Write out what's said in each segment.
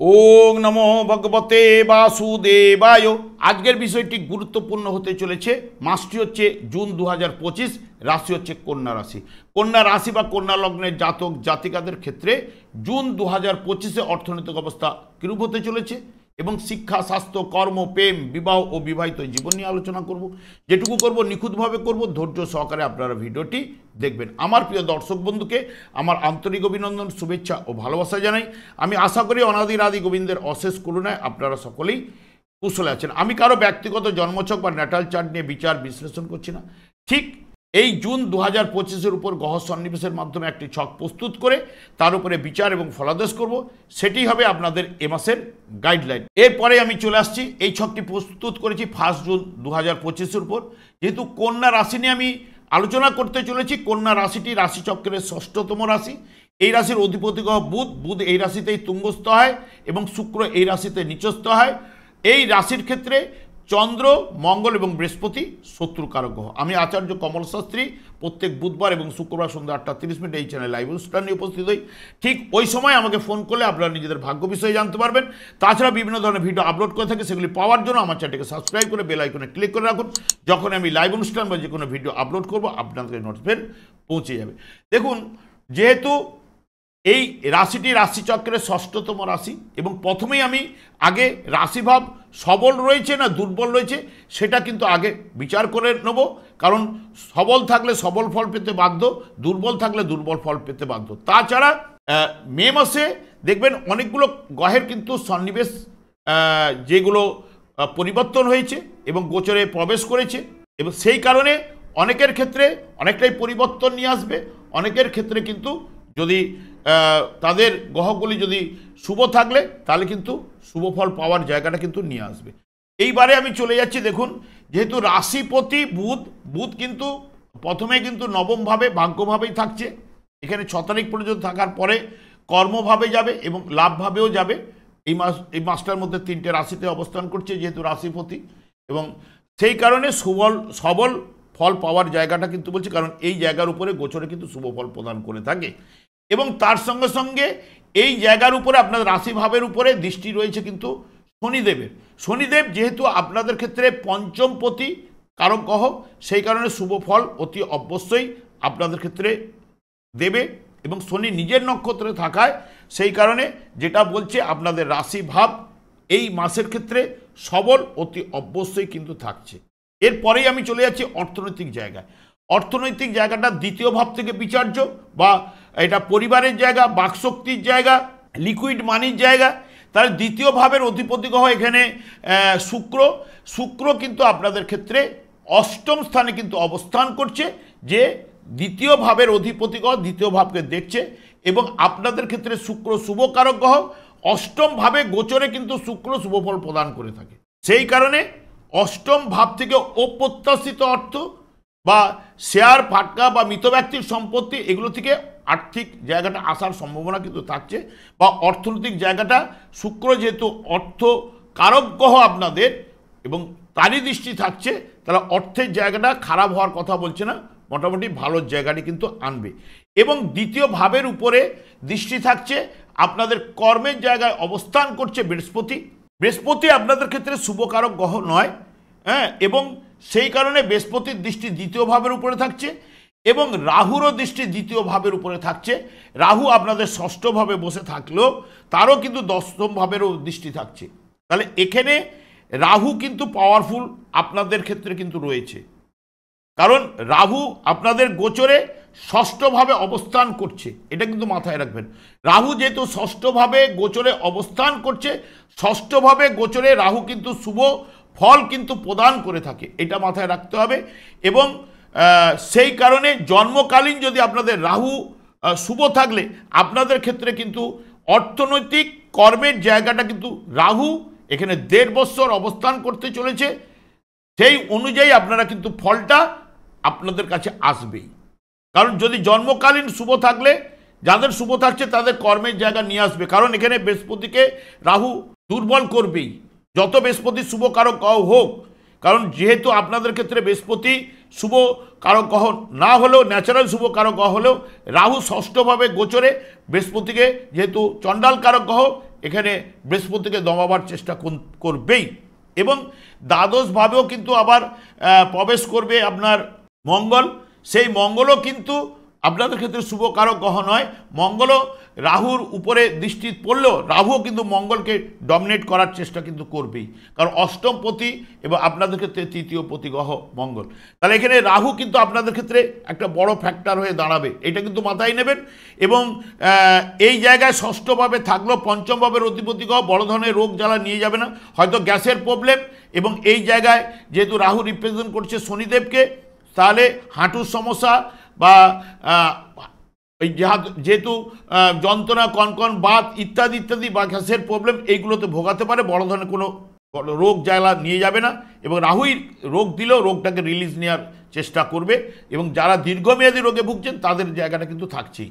ওং নমো ভগবতে বাসুদেবায়। আজকের বিষয়টি গুরুত্বপূর্ণ হতে চলেছে। মাসটি হচ্ছে জুন 2025, রাশি হচ্ছে কন্যা রাশি। কন্যা রাশি বা কন্যা লগ্নের জাতক জাতিকাদের ক্ষেত্রে জুন 2025-এ অর্থনৈতিক অবস্থা কিরূপ হতে চলেছে এবং শিক্ষা, স্বাস্থ্য, কর্ম, প্রেম, বিবাহ ও বিবাহিত জীবন নিয়ে আলোচনা করব। যেটুকু করব নিখুঁতভাবে করব, ধৈর্য সহকারে আপনারা ভিডিওটি দেখবেন। আমার প্রিয় দর্শক বন্ধুকে আমার আন্তরিক অভিনন্দন, শুভেচ্ছা ও ভালোবাসা জানাই। আমি আশা করি অনাদির আদি গোবিন্দের অশেষ করুণায় আপনারা সকলেই কুশলে আছেন। আমি কারো ব্যক্তিগত জন্মছক বা ন্যাটাল চার্ট নিয়ে বিচার বিশ্লেষণ করছি না। ঠিক এই জুন 2025-এর উপর গ্রহ সন্নিবেশের মাধ্যমে একটি ছক প্রস্তুত করে তার উপরে বিচার এবং ফলাদেশ করব। সেটি হবে আপনাদের এ মাসের গাইডলাইন। এরপরে আমি চলে আসছি, এই ছকটি প্রস্তুত করেছি 1 জুন 2025-এর উপর। যেহেতু কন্যা রাশি নিয়ে আমি আলোচনা করতে চলেছি, কন্যা রাশিটি রাশিচক্রের 6তম রাশি। এই রাশির অধিপতি গ্রহ বুধ। বুধ এই রাশিতেই তুঙ্গস্থ হয় এবং শুক্র এই রাশিতে নিচস্থ হয়। এই রাশির ক্ষেত্রে চন্দ্র, মঙ্গল এবং বৃহস্পতি শত্রুকারক গ্রহ। আমি আচার্য কমল শাস্ত্রী প্রত্যেক বুধবার এবং শুক্রবার সন্ধ্যা 8:30 এই চ্যানেল লাইভ অনুষ্ঠান নিয়ে উপস্থিত হই। ঠিক ওই সময় আমাকে ফোন করলে আপনারা নিজেদের ভাগ্য বিষয়ে জানতে পারবেন। তাছাড়া বিভিন্ন ধরনের ভিডিও আপলোড করে থাকি, সেগুলি পাওয়ার জন্য আমার চ্যানেলকে সাবস্ক্রাইব করে বেল আইকনে ক্লিক করে রাখুন। যখন আমি লাইভ অনুষ্ঠান বা যে কোনো ভিডিও আপলোড করব আপনাদের নোটিফিকেশন পৌঁছে যাবে। দেখুন, যেহেতু এই রাশিটি রাশিচক্রের 6তম রাশি এবং প্রথমেই আমি আগে রাশিভাব সবল রয়েছে না দুর্বল রয়েছে সেটা কিন্তু আগে বিচার করে নেব। কারণ সবল থাকলে সবল ফল পেতে বাধ্য, দুর্বল থাকলে দুর্বল ফল পেতে বাধ্য। তাছাড়া মে মাসে দেখবেন অনেকগুলো গ্রহের কিন্তু সন্নিবেশ, যেগুলো পরিবর্তন হয়েছে এবং গোচরে প্রবেশ করেছে এবং সেই কারণে অনেকের ক্ষেত্রে অনেকটাই পরিবর্তন নিয়ে আসবে। অনেকের ক্ষেত্রে কিন্তু যদি তাদের গ্রহগুলি যদি শুভ থাকলে তাহলে কিন্তু শুভ ফল পাওয়ার জায়গাটা কিন্তু নিয়ে আসবে। এইবারে আমি চলে যাচ্ছি। দেখুন, যেহেতু রাশিপতি বুধ, বুধ কিন্তু প্রথমে কিন্তু নবমভাবে ভাগ্যভাবেই থাকছে। এখানে 6 তারিখ পর্যন্ত থাকার পরে কর্মভাবে যাবে এবং লাভভাবেও যাবে। এই মাসটার মধ্যে 3টে রাশিতে অবস্থান করছে যেহেতু রাশিপতি, এবং সেই কারণে সবল ফল পাওয়ার জায়গাটা কিন্তু বলছি, কারণ এই জায়গার উপরে গোচরে কিন্তু শুভ ফল প্রদান করে থাকে। এবং তার সঙ্গে সঙ্গে এই জায়গার উপরে আপনাদের রাশিভাবের উপরে দৃষ্টি রয়েছে কিন্তু শনিদেবের। শনিদেব যেহেতু আপনাদের ক্ষেত্রে পঞ্চমপতি কারক গ্রহ, সেই কারণে শুভ ফল অতি অবশ্যই আপনাদের ক্ষেত্রে দেবে। এবং শনি নিজের নক্ষত্রে থাকায় সেই কারণে যেটা বলছে আপনাদের রাশিভাব এই মাসের ক্ষেত্রে সবল অতি অবশ্যই কিন্তু থাকছে। এরপরেই আমি চলে যাচ্ছি অর্থনৈতিক জায়গায়। অর্থনৈতিক জায়গাটা দ্বিতীয় ভাব থেকে বিচার্য, বা এটা পরিবারের জায়গা, বাকশক্তির জায়গা, লিকুইড মানির জায়গা। তার দ্বিতীয় ভাবের অধিপতি গ্রহ এখানে শুক্র কিন্তু আপনাদের ক্ষেত্রে 8ম স্থানে কিন্তু অবস্থান করছে, যে দ্বিতীয় ভাবের অধিপতি গ্রহ দ্বিতীয় ভাবকে দেখছে এবং আপনাদের ক্ষেত্রে শুক্র শুভকারক গ্রহ। 8ম ভাবে গোচরে কিন্তু শুক্র শুভফল প্রদান করে থাকে। সেই কারণে 8ম ভাব থেকে অপ্রত্যাশিত অর্থ বা শেয়ার, ফাটকা বা মৃত ব্যক্তির সম্পত্তি, এগুলো থেকে আর্থিক জায়গাটা আসার সম্ভাবনা কিন্তু থাকছে। বা অর্থনৈতিক জায়গাটা শুক্র যেহেতু অর্থ কারক গ্রহ আপনাদের এবং তারই দৃষ্টি থাকছে, তাহলে অর্থের জায়গাটা খারাপ হওয়ার কথা বলছে না, মোটামুটি ভালো জায়গাটি কিন্তু আনবে। এবং দ্বিতীয় ভাবের উপরে দৃষ্টি থাকছে, আপনাদের কর্মের জায়গায় অবস্থান করছে বৃহস্পতি। বৃহস্পতি আপনাদের ক্ষেত্রে শুভকারক গ্রহ নয়, হ্যাঁ, এবং সেই কারণে বৃহস্পতির দৃষ্টি দ্বিতীয় ভাবের উপরে থাকছে এবং রাহুরও দৃষ্টি দ্বিতীয় ভাবের উপরে থাকছে। রাহু আপনাদের 6ষ্ঠ ভাবে বসে থাকলেও তারও কিন্তু 10ম ভাবেরও দৃষ্টি থাকছে। তাহলে এখানে রাহু কিন্তু পাওয়ারফুল আপনাদের ক্ষেত্রে কিন্তু রয়েছে, কারণ রাহু আপনাদের গোচরে 6ষ্ঠ ভাবে অবস্থান করছে। এটা কিন্তু মাথায় রাখবেন। রাহু যেহেতু 6ষ্ঠ ভাবে গোচরে অবস্থান করছে, 6ষ্ঠ ভাবে গোচরে রাহু কিন্তু শুভ ফল কিন্তু প্রদান করে থাকে, এটা মাথায় রাখতে হবে। এবং সেই কারণে জন্মকালীন যদি আপনাদের রাহু শুভ থাকলে আপনাদের ক্ষেত্রে কিন্তু অর্থনৈতিক কর্মের জায়গাটা কিন্তু রাহু এখানে 1.5 বছর অবস্থান করতে চলেছে। সেই অনুযায়ী আপনারা কিন্তু ফলটা আপনাদের কাছে আসবেই। কারণ যদি জন্মকালীন শুভ থাকলে, যাদের শুভ থাকছে তাদের কর্মের জায়গা নিয়ে আসবে। কারণ এখানে বৃহস্পতিকে রাহু দুর্বল করবেই, যত বৃহস্পতি শুভ কারক গ্রহ হোক। কারণ যেহেতু আপনাদের ক্ষেত্রে বৃহস্পতি শুভ কারক গ্রহ না হলেও, ন্যাচারাল শুভ কারক গ্রহ হলেও, রাহু 6ষ্ঠ ভাবে গোচরে বৃহস্পতিকে যেহেতু চণ্ডাল কারক গ্রহ, এখানে বৃহস্পতিকে দমাবার চেষ্টা করবেই। এবং দ্বাদশভাবেও কিন্তু আবার প্রবেশ করবে আপনার মঙ্গল। সেই মঙ্গলও কিন্তু আপনাদের ক্ষেত্রে শুভকারক গ্রহ নয়, মঙ্গলও রাহুর উপরে দৃষ্টি পড়লেও রাহুও কিন্তু মঙ্গলকে ডমিনেট করার চেষ্টা কিন্তু করবেই, কারণ অষ্টমপতি এবং আপনাদের ক্ষেত্রে তৃতীয় পতি গ্রহ মঙ্গল। তাহলে এখানে রাহু কিন্তু আপনাদের ক্ষেত্রে একটা বড় ফ্যাক্টর হয়ে দাঁড়াবে, এটা কিন্তু মাথায় নেবেন। এবং এই জায়গায় ষষ্ঠভাবে থাকলেও পঞ্চমভাবের অধিপতি গ্রহ বড় ধরনের রোগ জ্বালা নিয়ে যাবে না, হয়তো গ্যাসের প্রবলেম। এবং এই জায়গায় যেহেতু রাহু রিপ্রেজেন্ট করছে শনিদেবকে, তাহলে হাঁটুর সমস্যা বা যেহেতু যন্ত্রণা, কনকন, বাত ইত্যাদি ইত্যাদি বা গ্যাসের প্রবলেম এইগুলোতে ভোগাতে পারে, বড় ধরনের কোনো রোগ জ্বালা নিয়ে যাবে না। এবং রাহুই রোগ দিলেও রোগটাকে রিলিজ নেওয়ার চেষ্টা করবে। এবং যারা দীর্ঘমেয়াদী রোগে ভুগছেন তাদের জায়গাটা কিন্তু থাকছেই।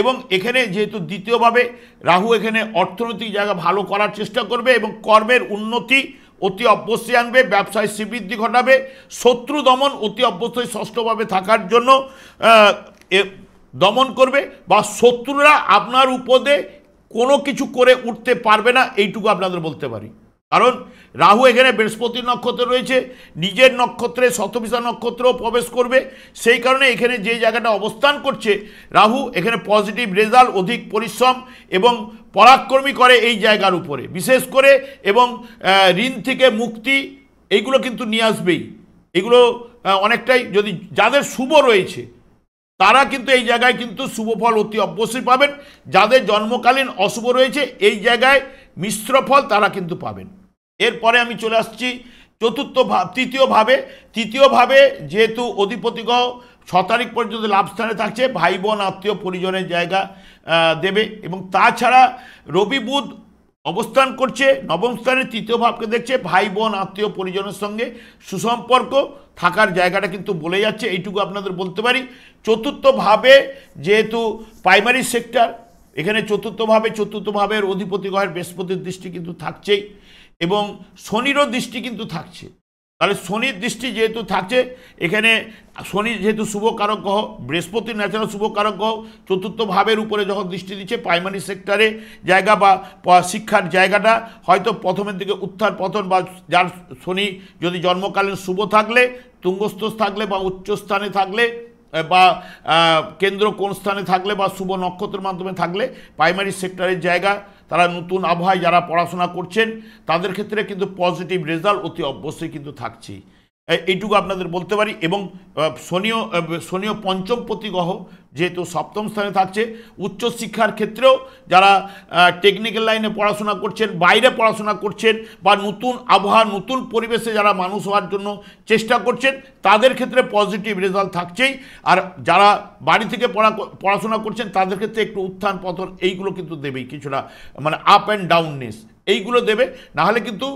এবং এখানে যেহেতু দ্বিতীয়ভাবে রাহু এখানে অর্থনৈতিক জায়গা ভালো করার চেষ্টা করবে এবং কর্মের উন্নতি অতি অবশ্যই আনবে, ব্যবসায় শ্রীবৃদ্ধি ঘটাবে, শত্রু দমন অতি অবশ্যই ষষ্ঠভাবে থাকার জন্য দমন করবে, বা শত্রুরা আপনার উপরে কোনো কিছু করে উঠতে পারবে না, এইটুকু আপনাদের বলতে পারি। কারণ রাহু এখানে বৃহস্পতির নক্ষত্রে রয়েছে, নিজের নক্ষত্রে শতভিষা নক্ষত্রেও প্রবেশ করবে। সেই কারণে এখানে যে জায়গাটা অবস্থান করছে রাহু, এখানে পজিটিভ রেজাল্ট, অধিক পরিশ্রম এবং পরাক্রমী করে এই জায়গার উপরে বিশেষ করে। এবং ঋণ থেকে মুক্তি এইগুলো কিন্তু নিয়ে আসবেই। এগুলো অনেকটাই যদি যাদের শুভ রয়েছে তারা কিন্তু এই জায়গায় কিন্তু শুভ ফল অতি অবশ্যই পাবেন। যাদের জন্মকালীন অশুভ রয়েছে এই জায়গায় মিশ্র ফল তারা কিন্তু পাবেন। এরপরে আমি চলে আসছি তৃতীয়ভাবে যেহেতু অধিপতি গ্রহ 6 তারিখ পর্যন্ত লাভস্থানে থাকছে, ভাই বোন আত্মীয় পরিজনের জায়গা দেবে। এবং তাছাড়া রবি বুধ অবস্থান করছে নবম স্থানে, তৃতীয় ভাবকে দেখছে, ভাই বোন আত্মীয় পরিজনের সঙ্গে সুসম্পর্ক থাকার জায়গাটা কিন্তু বলে যাচ্ছে, এইটুকু আপনাদের বলতে পারি। চতুর্থভাবে যেহেতু প্রাইমারি সেক্টর, এখানে চতুর্থভাবের অধিপতি গ্রহের বৃহস্পতির দৃষ্টি কিন্তু থাকছেই এবং শনিরও দৃষ্টি কিন্তু থাকছে। তাহলে শনির দৃষ্টি যেহেতু থাকছে, এখানে শনি যেহেতু শুভকারক গ্রহ, বৃহস্পতির ন্যাচারাল শুভকারক গ্রহ, চতুর্থ ভাবের উপরে যখন দৃষ্টি দিচ্ছে প্রাইমারি সেক্টরে জায়গা বা শিক্ষার জায়গাটা হয়তো প্রথমের দিকে উত্থান পতন, বা যার শনি যদি জন্মকালীন শুভ থাকলে, তুঙ্গস্থ থাকলে বা উচ্চস্থানে থাকলে বা কেন্দ্র কোন স্থানে থাকলে বা শুভ নক্ষত্রের মাধ্যমে থাকলে প্রাইমারি সেক্টরের জায়গা, তারা নতুন আবহাওয়ায় যারা পড়াশোনা করছেন তাদের ক্ষেত্রে কিন্তু পজিটিভ রেজাল্ট অতি অবশ্যই কিন্তু থাকছেই, এইটুকু আপনাদের বলতে পারি। এবং শনিও পঞ্চমপতি গ্রহ যেহেতু সপ্তম স্থানে থাকছে, উচ্চশিক্ষার ক্ষেত্রেও যারা টেকনিক্যাল লাইনে পড়াশোনা করছেন, বাইরে পড়াশোনা করছেন, বা নতুন আবহাওয়া নতুন পরিবেশে যারা মানুষ হওয়ার জন্য চেষ্টা করছেন তাদের ক্ষেত্রে পজিটিভ রেজাল্ট থাকছেই। আর যারা বাড়ি থেকে পড়াশোনা করছেন তাদের ক্ষেত্রে একটু উত্থান পতন এইগুলো কিন্তু দেবেই, কিছুটা মানে আপ অ্যান্ড ডাউননেস এইগুলো দেবে। নাহলে কিন্তু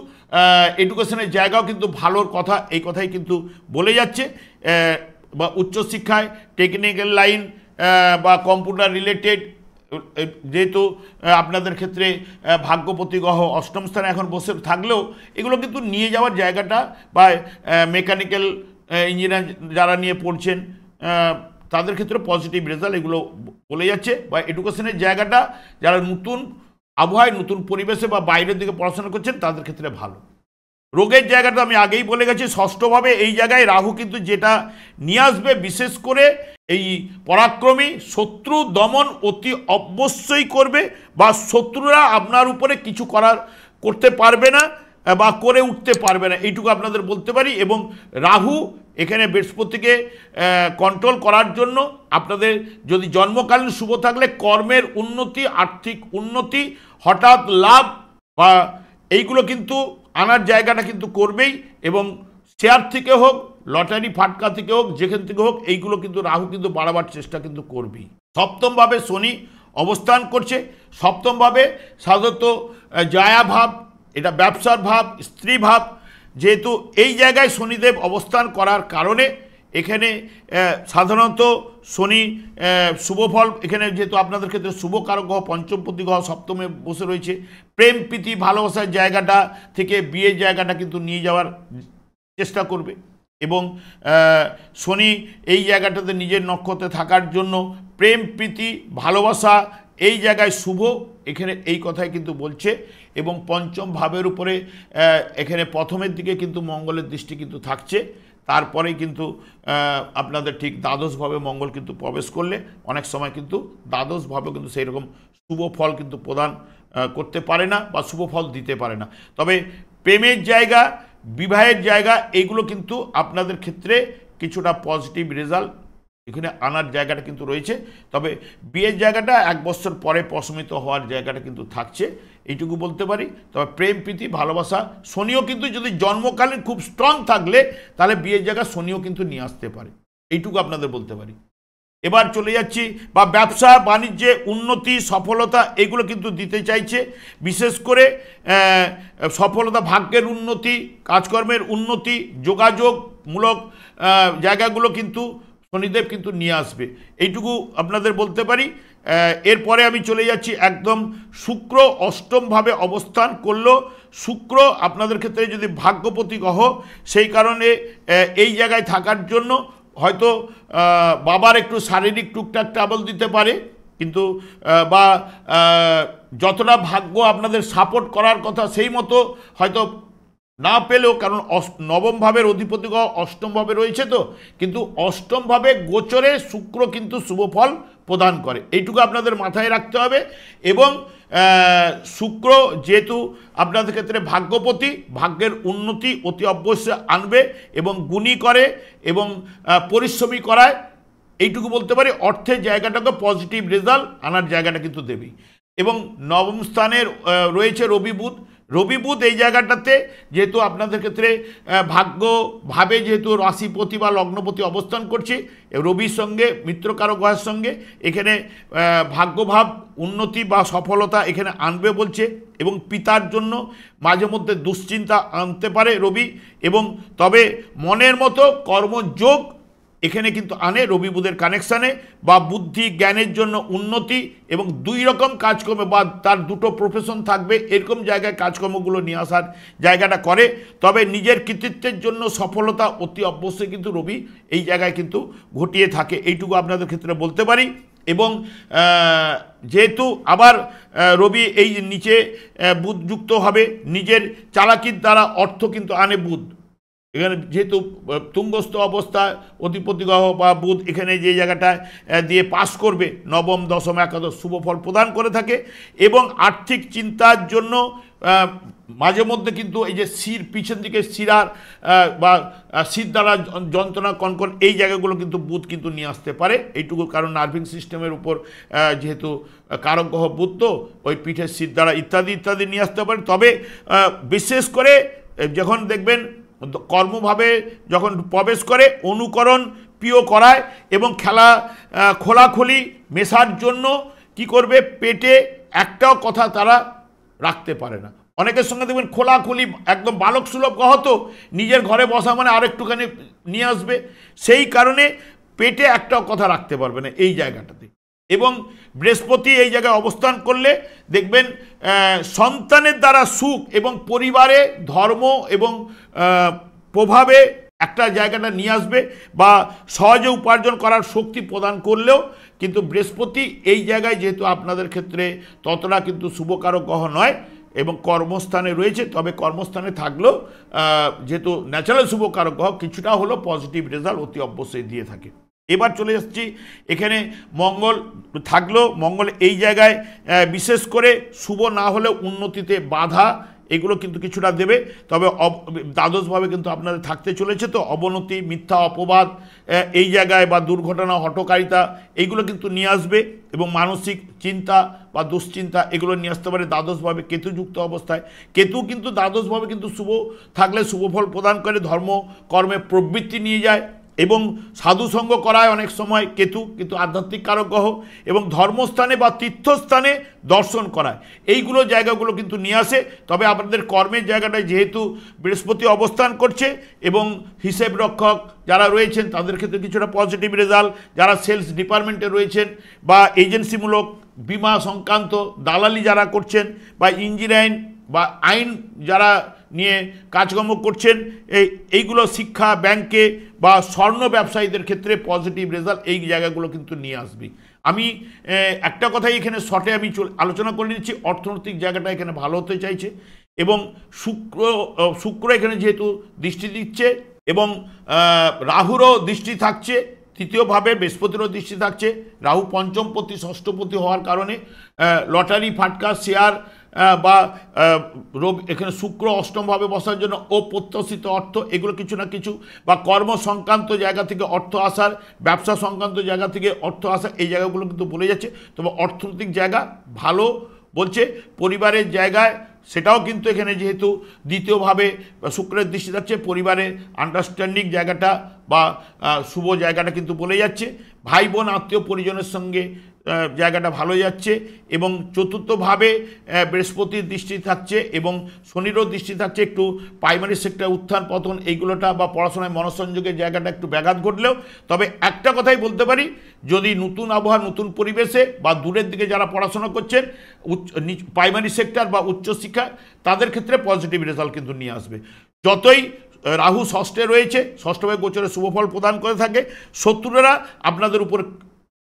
এডুকেশনের জায়গাও কিন্তু ভালোর কথা, এই কথাই কিন্তু বলে যাচ্ছে। বা উচ্চশিক্ষায় টেকনিক্যাল লাইন বা কম্পিউটার রিলেটেড, যেহেতু আপনাদের ক্ষেত্রে ভাগ্যপতি গ্রহ অষ্টম স্থানে এখন বসে থাকলেও এগুলো কিন্তু নিয়ে যাওয়ার জায়গাটা, বা মেকানিক্যাল ইঞ্জিনিয়ার যারা নিয়ে পড়ছেন তাদের ক্ষেত্রে পজিটিভ রেজাল্ট এগুলো বলে যাচ্ছে। বা এডুকেশনের জায়গাটা যারা নতুন আবহাওয়ায় নতুন পরিবেশে বা বাইরের দিকে পড়াশোনা করছেন তাদের ক্ষেত্রে ভালো। রোগের জায়গাটা আমি আগেই বলে গেছি, ষষ্ঠভাবে এই জায়গায় রাহু কিন্তু যেটা নিয়ে আসবে বিশেষ করে এই পরাক্রমী শত্রু দমন অতি অবশ্যই করবে, বা শত্রুরা আপনার উপরে কিছু করতে পারবে না বা করে উঠতে পারবে না, এইটুকু আপনাদের বলতে পারি। এবং রাহু এখানে বৃহস্পতিকে কন্ট্রোল করার জন্য আপনাদের যদি জন্মকালীন শুভ থাকলে কর্মের উন্নতি, আর্থিক উন্নতি, হঠাৎ লাভ বা এইগুলো কিন্তু আনার জায়গাটা কিন্তু করবেই। এবং শেয়ার থেকে হোক, লটারি ফাটকা থেকে হোক, যেখান থেকে হোক, এইগুলো কিন্তু রাহু কিন্তু বাড়াবার চেষ্টা কিন্তু করবেই। সপ্তমভাবে শনি অবস্থান করছে, সপ্তমভাবে সাধারণত জায়া ভাব, এটা ব্যবসার ভাব, স্ত্রী ভাব, যেহেতু এই জায়গায় শনিদেব অবস্থান করার কারণে এখানে সাধারণত শনি শুভফল, এখানে যেহেতু আপনাদের ক্ষেত্রে শুভ কারক গ্রহ পঞ্চমপতি গ্রহ সপ্তমে বসে রয়েছে, প্রেম প্রীতি ভালোবাসার জায়গাটা থেকে বিয়ের জায়গাটা কিন্তু নিয়ে যাওয়ার চেষ্টা করবে। এবং শনি এই জায়গাটাতে নিজের নক্ষত্রে থাকার জন্য প্রেম প্রীতি ভালোবাসা এই জায়গায় শুভ, এখানে এই কথাই কিন্তু বলছে। এবং পঞ্চম ভাবের উপরে এখানে প্রথমের দিকে কিন্তু মঙ্গলের দৃষ্টি কিন্তু থাকছে, তারপরেই কিন্তু আপনাদের ঠিক দ্বাদশভাবে মঙ্গল কিন্তু প্রবেশ করলে অনেক সময় কিন্তু দ্বাদশভাবে কিন্তু সেই রকম শুভ ফল কিন্তু প্রদান করতে পারে না বা শুভ ফল দিতে পারে না। তবে প্রেমের জায়গা, বিবাহের জায়গা, এইগুলো কিন্তু আপনাদের ক্ষেত্রে কিছুটা পজিটিভ রেজাল্ট এখানে আনার জায়গাটা কিন্তু রয়েছে। তবে বিয়ের জায়গাটা 1 বছর পরে প্রশমিত হওয়ার জায়গাটা কিন্তু থাকছে, এইটুকু বলতে পারি। তবে প্রেম প্রীতি ভালোবাসা, শনিও কিন্তু যদি জন্মকালীন খুব স্ট্রং থাকলে তাহলে বিয়ের জায়গা শনিও কিন্তু নিয়ে আসতে পারে, এইটুকু আপনাদের বলতে পারি। এবার চলে যাচ্ছি বা ব্যবসা বাণিজ্যে উন্নতি সফলতা এগুলো কিন্তু দিতে চাইছে। বিশেষ করে সফলতা, ভাগ্যের উন্নতি, কাজকর্মের উন্নতি, যোগাযোগমূলক জায়গাগুলো কিন্তু শনিদেব কিন্তু নিয়ে আসবে, এইটুকু আপনাদের বলতে পারি। এরপরে আমি চলে যাচ্ছি একদম শুক্র অষ্টমভাবে অবস্থান করলো। শুক্র আপনাদের ক্ষেত্রে যদি ভাগ্যপতি গ্রহ, সেই কারণে এই জায়গায় থাকার জন্য হয়তো বাবার একটু শারীরিক টুকটাক ট্রাবল দিতে পারে, কিন্তু বা যতটা ভাগ্য আপনাদের সাপোর্ট করার কথা সেই মতো হয়তো না পেলেও, কারণ নবম ভাবের অধিপতি গ্রহ অষ্টম ভাবে রয়েছে, তো কিন্তু অষ্টম ভাবে গোচরে শুক্র কিন্তু শুভ ফল প্রদান করে, এইটুকু আপনাদের মাথায় রাখতে হবে। এবং শুক্র যেহেতু আপনাদের ক্ষেত্রে ভাগ্যপতি, ভাগ্যের উন্নতি অতি অবশ্যই আনবে এবং গুণী করে এবং পরিশ্রমী করায়, এইটুকু বলতে পারি। অর্থের জায়গাটাকে পজিটিভ রেজাল্ট আনার জায়গাটা কিন্তু দেবেই। এবং নবম স্থানের রয়েছে রবি বুধ। রবি বুধ এই জায়গাটাতে যেহেতু আপনাদের ক্ষেত্রে ভাগ্যভাবে যেহেতু রাশিপতি বা লগ্নপতি অবস্থান করছে, রবির সঙ্গে মিত্রকারক গ্রহের সঙ্গে এখানে ভাগ্যভাব উন্নতি বা সফলতা এখানে আনবে বলছে। এবং পিতার জন্য মাঝে মধ্যে দুশ্চিন্তা আনতে পারে রবি, এবং তবে মনের মতো কর্মযোগ এখানে কিন্তু আনে রবি বুধের কানেকশানে, বা বুদ্ধি জ্ঞানের জন্য উন্নতি এবং 2 রকম কাজকর্মে বা তার 2টো প্রফেশন থাকবে এরকম জায়গায় কাজকর্মগুলো নিয়ে আসার জায়গাটা করে। তবে নিজের কৃতিত্বের জন্য সফলতা অতি অবশ্যই কিন্তু রবি এই জায়গায় কিন্তু ঘটিয়ে থাকে, এইটুকু আপনাদের ক্ষেত্রে বলতে পারি। এবং যেহেতু আবার রবি এই নিচে বুধ যুক্ত হবে, নিজের চালাকির দ্বারা অর্থ কিন্তু আনে বুধ, এখানে যেহেতু তুঙ্গস্থ অবস্থায় অধিপতি গ্রহ বা বুধ এখানে যে জায়গাটা দিয়ে পাস করবে, নবম দশম একাদশ শুভ ফল প্রদান করে থাকে। এবং আর্থিক চিন্তার জন্য মাঝে মধ্যে কিন্তু এই যে পিছন দিকে শিরার বা শির দ্বারা যন্ত্রণা কনকন এই জায়গাগুলো কিন্তু বুধ কিন্তু নিয়ে আসতে পারে, এইটুকু। কারণ নার্ভিং সিস্টেমের উপর যেহেতু কারক গ্রহ বুধ, তো ওই পিঠের শির দ্বারা ইত্যাদি ইত্যাদি নিয়ে আসতে পারে। তবে বিশেষ করে যখন দেখবেন কর্মভাবে যখন প্রবেশ করে অনুকরণ প্রিয় করায় এবং খোলাখুলি মেশার জন্য কি করবে, পেটে একটাও কথা তারা রাখতে পারে না। অনেকের সঙ্গে দেখবেন খোলাখুলি একদম বালক সুলভ গ্রহ, তো নিজের ঘরে বসা মানে আরেকটুখানি নিয়ে আসবে, সেই কারণে পেটে একটাও কথা রাখতে পারবে না এই জায়গাটাতে। এবং বৃহস্পতি এই জায়গায় অবস্থান করলে দেখবেন সন্তানের দ্বারা সুখ এবং পরিবারে ধর্ম এবং প্রভাবে একটা জায়গাটা নিয়ে আসবে, বা সহজে উপার্জন করার শক্তি প্রদান করলেও কিন্তু বৃহস্পতি এই জায়গায় যেহেতু আপনাদের ক্ষেত্রে ততটা কিন্তু শুভকারক গ্রহ নয় এবং কর্মস্থানে রয়েছে, তবে কর্মস্থানে থাকলেও যেহেতু ন্যাচারাল শুভকারক গ্রহ কিছুটা হলো পজিটিভ রেজাল্ট অতি অবশ্যই দিয়ে থাকে। এবার চলে যাচ্ছি এখানে মঙ্গল থাকলেও, মঙ্গল এই জায়গায় বিশেষ করে শুভ না হলেও উন্নতিতে বাধা এগুলো কিন্তু কিছুটা দেবে। তবে দ্বাদশভাবে কিন্তু আপনাদের থাকতে চলেছে, তো অবনতি, মিথ্যা অপবাদ এই জায়গায় বা দুর্ঘটনা, হঠকারিতা এইগুলো কিন্তু নিয়ে আসবে এবং মানসিক চিন্তা বা দুশ্চিন্তা এগুলো নিয়ে আসতে পারে। দ্বাদশভাবে কেতুযুক্ত অবস্থায়, কেতু কিন্তু দ্বাদশভাবে কিন্তু শুভ থাকলে শুভ ফল প্রদান করে, ধর্ম কর্মে প্রবৃত্তি নিয়ে যায় এবং সাধুসঙ্গ করায় অনেক সময় কেতু কিন্তু আধ্যাত্মিক কারক গ্রহ, এবং ধর্মস্থানে বা তীর্থস্থানে দর্শন করায়, এইগুলো জায়গাগুলো কিন্তু নিয়ে আসে। তবে আপনাদের কর্মের জায়গাটায় যেহেতু বৃহস্পতি অবস্থান করছে এবং হিসেব রক্ষক যারা রয়েছেন তাদের ক্ষেত্রে কিছুটা পজিটিভ রেজাল্ট, যারা সেলস ডিপার্টমেন্টে রয়েছেন বা এজেন্সিমূলক বিমা সংক্রান্ত দালালি যারা করছেন বা ইঞ্জিনিয়ারিং বা আইন যারা নিয়ে কাজকর্ম করছেন, এইগুলো শিক্ষা, ব্যাংকে বা স্বর্ণ ব্যবসায়ীদের ক্ষেত্রে পজিটিভ রেজাল্ট এই জায়গাগুলো কিন্তু নিয়ে আসবে। আমি একটা কথাই এখানে শর্টে আমি আলোচনা করে নিচ্ছি, অর্থনৈতিক জায়গাটা এখানে ভালো হতে চাইছে এবং শুক্র এখানে যেহেতু দৃষ্টি দিচ্ছে এবং রাহুরও দৃষ্টি থাকছে, তৃতীয়ভাবে বৃহস্পতিরও দৃষ্টি থাকছে, রাহু পঞ্চমপতি ষষ্ঠপতি হওয়ার কারণে লটারি ফাটকা শেয়ার বা এখানে শুক্র অষ্টমভাবে বসার জন্য অপ্রত্যাশিত অর্থ, এগুলো কিছু না কিছু বা কর্ম সংক্রান্ত জায়গা থেকে অর্থ আসার, ব্যবসা সংক্রান্ত জায়গা থেকে অর্থ আসার, এই জায়গাগুলো কিন্তু বলে যাচ্ছে। তবে অর্থনৈতিক জায়গা ভালো বলছে। পরিবারের জায়গায় সেটাও কিন্তু এখানে যেহেতু দ্বিতীয়ভাবে শুক্রের দৃষ্টি থাকছে, পরিবারের আন্ডারস্ট্যান্ডিং জায়গাটা বা শুভ জায়গাটা কিন্তু বলে যাচ্ছে। ভাই বোন আত্মীয় পরিজনের সঙ্গে জায়গাটা ভালো যাচ্ছে এবং চতুর্থভাবে বৃহস্পতির দৃষ্টি থাকছে এবং শনিরও দৃষ্টি থাকছে। একটু প্রাইমারি সেক্টর উত্থান পতন এইগুলোটা বা পড়াশোনায় মনঃসংযোগের জায়গাটা একটু ব্যাঘাত ঘটলেও, তবে একটা কথাই বলতে পারি, যদি নতুন আবহাওয়া নতুন পরিবেশে বা দূরের দিকে যারা পড়াশোনা করছেন প্রাইমারি সেক্টর বা উচ্চশিক্ষা, তাদের ক্ষেত্রে পজিটিভ রেজাল্ট কিন্তু নিয়ে আসবে। যতই রাহু ষষ্ঠে রয়েছে, ষষ্ঠভাবে গোচরে শুভফল প্রদান করে থাকে, শত্রুরা আপনাদের উপর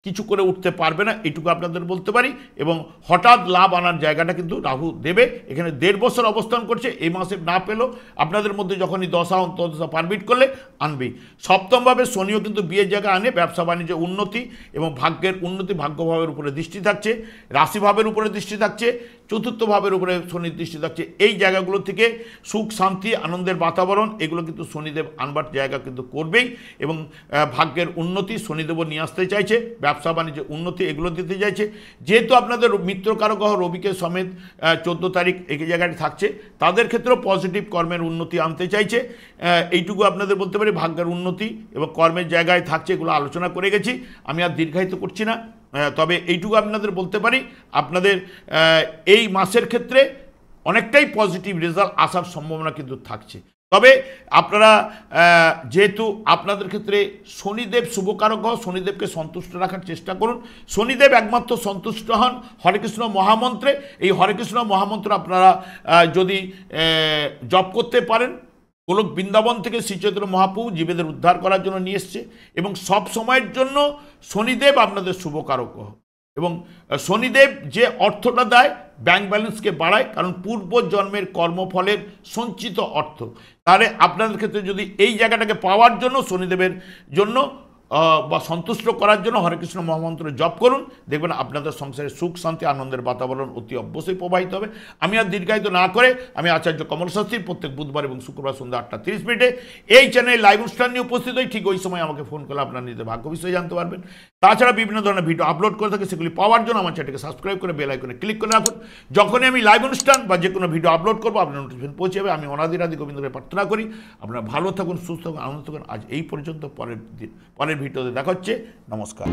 কিছু করে উঠতে পারবে না, এইটুকু আপনাদের বলতে পারি। এবং হঠাৎ লাভ আনার জায়গাটা কিন্তু রাহু দেবে। এখানে 1.5 বছর অবস্থান করছে, এই মাসে না পেলেও আপনাদের মধ্যে যখনই দশা অন্তর্দশা পারমিট করলে আনবেই। সপ্তমভাবে শনিও কিন্তু বিয়ের জায়গা আনে, ব্যবসা বাণিজ্যে উন্নতি এবং ভাগ্যের উন্নতি, ভাগ্যভাবের উপরে দৃষ্টি থাকছে, রাশিভাবের উপরে দৃষ্টি থাকছে, চতুর্থ ভাবের উপরে শনির দৃষ্টি থাকছে। এই জায়গাগুলো থেকে সুখ শান্তি আনন্দের বাতাবরণ এগুলো কিন্তু শনিদেব আনবার জায়গা কিন্তু করবেই এবং ভাগ্যের উন্নতি শনিদেবও নিয়ে আসতে চাইছে, ব্যবসা বাণিজ্য উন্নতি এগুলো দিতে চাইছে। যেহেতু আপনাদের মিত্রকারক গ্রহ রবিকে সমেত 14 তারিখ এই জায়গাটি থাকছে, তাদের ক্ষেত্রেও পজিটিভ কর্মের উন্নতি আনতে চাইছে। এইটুকু আপনাদের বলতে পারি, ভাগ্যের উন্নতি এবং কর্মের জায়গায় থাকছে, এগুলো আলোচনা করে গেছি, আমি আর দীর্ঘায়িত করছি না। তবে এইটুকু আপনাদের বলতে পারি, আপনাদের এই মাসের ক্ষেত্রে অনেকটাই পজিটিভ রেজাল্ট আসার সম্ভাবনা কিন্তু থাকছে। তবে আপনারা যেহেতু আপনাদের ক্ষেত্রে শনিদেব শুভকারক গ্রহ, শনিদেবকে সন্তুষ্ট রাখার চেষ্টা করুন। শনিদেব একমাত্র সন্তুষ্ট হন হরেকৃষ্ণ মহামন্ত্রে। এই হরেকৃষ্ণ মহামন্ত্র আপনারা যদি জপ করতে পারেন, গোলক বৃন্দাবন থেকে শ্রী চৈতন্য মহাপ্রভু জীবেদের উদ্ধার করার জন্য নিয়ে এসছে এবং সব সময়ের জন্য শনিদেব আপনাদের শুভকারক গ্রহ। এবং শনিদেব যে অর্থটা দেয় ব্যাংক ব্যালেন্সকে বাড়ায়, কারণ পূর্ব জন্মের কর্মফলের সঞ্চিত অর্থ। তাহলে আপনাদের ক্ষেত্রে যদি এই জায়গাটাকে পাওয়ার জন্য শনিদেবের জন্য বা সন্তুষ্ট করার জন্য হরেকৃষ্ণ মহামন্ত্র জপ করুন, দেখবেন আপনাদের সংসারে সুখ শান্তি আনন্দের বাতাবরণ অতি অবশ্যই প্রবাহিত হবে। আমি আর দীর্ঘায়িত না করে, আমি আচার্য কমল শাস্ত্রী প্রত্যেক বুধবার এবং শুক্রবার সন্ধ্যা 8:30 এই চ্যানেলে লাইভ অনুষ্ঠান নিয়ে উপস্থিত হই। ঠিক ওই সময় আমাকে ফোন করলে আপনার নিজেদের ভাগ্য বিষয়ে জানতে পারবেন। তাছাড়া বিভিন্ন ধরনের ভিডিও আপলোড করে থাকে, সেগুলি পাওয়ার জন্য আমার চ্যানেলকে সাবস্ক্রাইব করে বেল আইকনে ক্লিক করে রাখুন। যখনই আমি লাইভ অনুষ্ঠান বা যে কোনো ভিডিও আপলোড করবো আপনার নোটিফিকেশন পৌঁছে যাবে। আমি অনাদিরাদি গোবিন্দকে প্রার্থনা করি আপনারা ভালো থাকুন, সুস্থ থাকুন, আনন্দ থাকুন। আজ এই পর্যন্ত, পরের ভিডিওতে দেখা হচ্ছে। নমস্কার।